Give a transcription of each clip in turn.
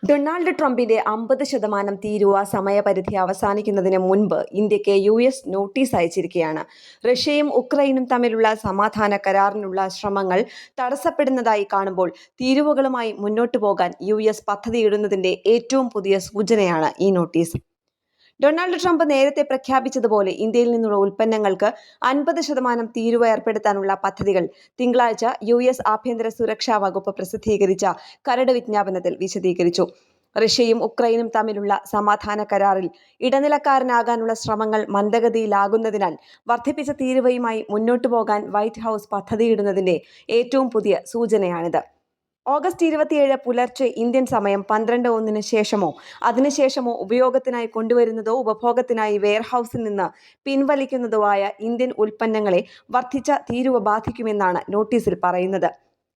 Donald ട്രംപിന്റെ 50% തീരുവ സമയപരിധി അവസാനിക്കുന്നതിന് മുൻപ് ഇന്ത്യക്ക് US നോട്ടീസ് അയച്ചിരിക്കുകയാണ്. റഷ്യയും ഉക്രൈനും തമ്മിലുള്ള സമാധാന കരാറിനുള്ള ശ്രമങ്ങൾ തടസ്സപ്പെടുന്നതായി കാണുമ്പോൾ തീരുവകളുമായി മുന്നോട്ടു പോകാൻ US പദ്ധതിയിടുന്നതിന്റെ ഏറ്റവും പുതിയ സൂചനയാണ് ഈ നോട്ടീസ്. ഡൊണാൾഡ് ട്രംപ് നേരത്തെ പ്രഖ്യാപിച്ചതുപോലെ ഇന്ത്യയിൽ നിന്നുള്ള ഉൽപ്പന്നങ്ങൾക്ക് 50% തീരുവ ഏർപ്പെടുത്താനുള്ള പദ്ധതികൾ തിങ്കളാഴ്ച US ആഭ്യന്തര സുരക്ഷാ വകുപ്പ് പ്രസിദ്ധീകരിച്ച കരട് വിജ്ഞാപനത്തിൽ വിശദീകരിച്ചു. റഷ്യയും ഉക്രൈനും തമ്മിലുള്ള സമാധാന കരാറിൽ ഇടനിലക്കാരനാകാനുള്ള ശ്രമങ്ങൾ മന്ദഗതിയിലാകുന്നതിനാൽ വർദ്ധിപ്പിച്ച തീരുവയുമായി മുന്നോട്ടു പോകാൻ വൈറ്റ് ഹൌസ് പദ്ധതിയിടുന്നതിന്റെ ഏറ്റവും പുതിയ സൂചനയാണിത്. ഓഗസ്റ്റ് 27 പുലർച്ചെ ഇന്ത്യൻ സമയം 12:01 ശേഷമോ അതിനുശേഷമോ ഉപയോഗത്തിനായി കൊണ്ടുവരുന്നതോ ഉപഭോഗത്തിനായി വെയർഹൌസിൽ നിന്ന് പിൻവലിക്കുന്നതോ ആയ ഇന്ത്യൻ ഉൽപ്പന്നങ്ങളെ വർദ്ധിച്ച തീരുവ ബാധിക്കുമെന്നാണ് നോട്ടീസിൽ പറയുന്നത്.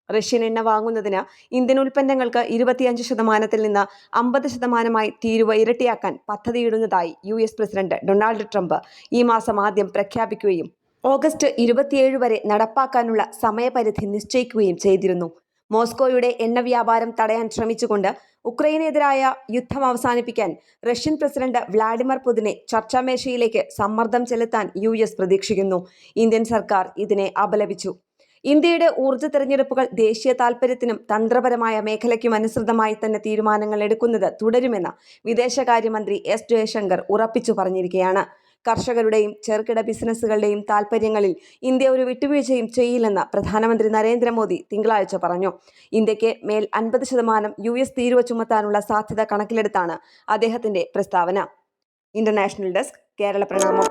റഷ്യൻ എണ്ണ വാങ്ങുന്നതിന് ഇന്ത്യൻ ഉൽപ്പന്നങ്ങൾക്ക് 25%-ൽ നിന്ന് 50%-ആയി തീരുവ ഇരട്ടിയാക്കാൻ പദ്ധതിയിടുന്നതായി US പ്രസിഡന്റ് ഡൊണാൾഡ് ട്രംപ് ഈ മാസം ആദ്യം പ്രഖ്യാപിക്കുകയും ഓഗസ്റ്റ് 27 വരെ നടപ്പാക്കാനുള്ള സമയപരിധി നിശ്ചയിക്കുകയും ചെയ്തിരുന്നു. മോസ്കോയുടെ എണ്ണ വ്യാപാരം തടയാൻ ശ്രമിച്ചുകൊണ്ട് ഉക്രൈനെതിരായ യുദ്ധം അവസാനിപ്പിക്കാൻ റഷ്യൻ പ്രസിഡന്റ് വ്ളാഡിമിർ പുതിനെ ചർച്ചാമേശയിലേക്ക് സമ്മർദ്ദം ചെലുത്താൻ US പ്രതീക്ഷിക്കുന്നു. ഇന്ത്യൻ സർക്കാർ ഇതിനെ അപലപിച്ചു. ഇന്ത്യയുടെ ഊർജ്ജ തെരഞ്ഞെടുപ്പുകൾ ദേശീയ താൽപര്യത്തിനും തന്ത്രപരമായ മേഖലയ്ക്കും അനുസൃതമായി തന്നെ തീരുമാനങ്ങൾ എടുക്കുന്നത് തുടരുമെന്ന് വിദേശകാര്യമന്ത്രി S ജയശങ്കർ ഉറപ്പിച്ചു പറഞ്ഞിരിക്കുകയാണ്. കർഷകരുടെയും ചെറുകിട ബിസിനസ്സുകളുടെയും താൽപര്യങ്ങളിൽ ഇന്ത്യ ഒരു വിട്ടുവീഴ്ചയും ചെയ്യില്ലെന്ന് പ്രധാനമന്ത്രി നരേന്ദ്രമോദി തിങ്കളാഴ്ച പറഞ്ഞു. ഇന്ത്യക്ക് മേൽ 50% US തീരുവ ചുമത്താനുള്ള സാധ്യത കണക്കിലെടുത്താണ് അദ്ദേഹത്തിന്റെ പ്രസ്താവന. ഇന്റർനാഷണൽ ഡെസ്ക്, കേരള പ്രണാമം.